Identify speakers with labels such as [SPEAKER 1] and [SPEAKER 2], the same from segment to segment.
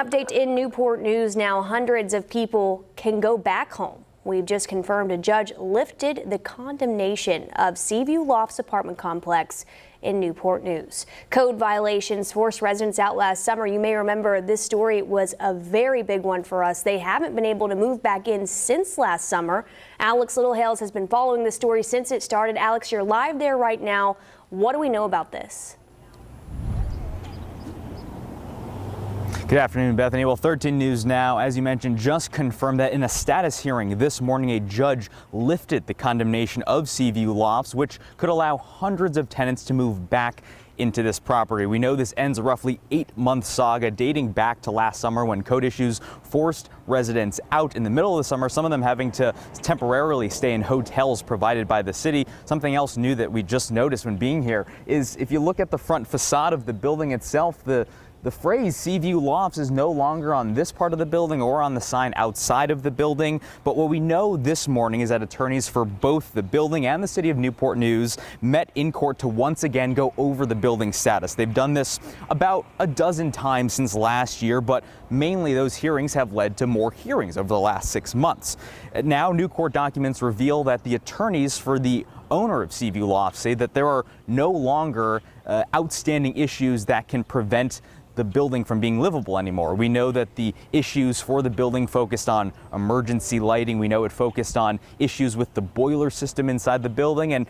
[SPEAKER 1] Update in Newport News now. Hundreds of people can go back home. We've just confirmed a judge lifted the condemnation of SeaView Lofts apartment complex in Newport News. Code violations forced residents out last summer. You may remember this story was a very big one for us. They haven't been able to move back in since last summer. Alex Littlehales has been following the story since it started. Alex, you're live there right now. What do we know about this?
[SPEAKER 2] Good afternoon, Bethany. Well, 13 News Now, as you mentioned, just confirmed that in a status hearing this morning, a judge lifted the condemnation of SeaView Lofts, which could allow hundreds of tenants to move back into this property. We know this ends a roughly 8-month saga dating back to last summer when code issues forced residents out in the middle of the summer, some of them having to temporarily stay in hotels provided by the city. Something else new that we just noticed when being here is if you look at the front facade of the building itself, the phrase SeaView Lofts is no longer on this part of the building or on the sign outside of the building. But what we know this morning is that attorneys for both the building and the city of Newport News met in court to once again go over the building status. They've done this about a dozen times since last year, but mainly those hearings have led to more hearings over the last 6 months. Now, new court documents reveal that the attorneys for the owner of SeaView Lofts say that there are no longer outstanding issues that can prevent the building from being livable anymore. We know that the issues for the building focused on emergency lighting. We know it focused on issues with the boiler system inside the building, and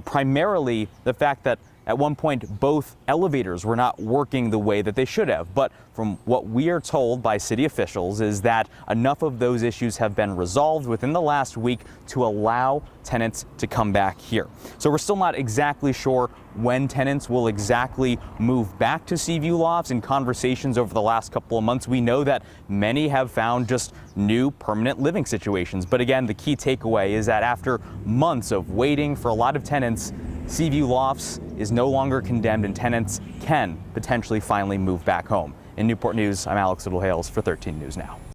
[SPEAKER 2] primarily the fact that at one point both elevators were not working the way that they should have. But from what we are told by city officials is that enough of those issues have been resolved within the last week to allow tenants to come back here. So we're still not exactly sure when tenants will exactly move back to SeaView Lofts. In conversations over the last couple of months, we know that many have found just new permanent living situations. But again, the key takeaway is that after months of waiting for a lot of tenants, SeaView Lofts is no longer condemned and tenants can potentially finally move back home. In Newport News, I'm Alex Littlehales for 13 News Now.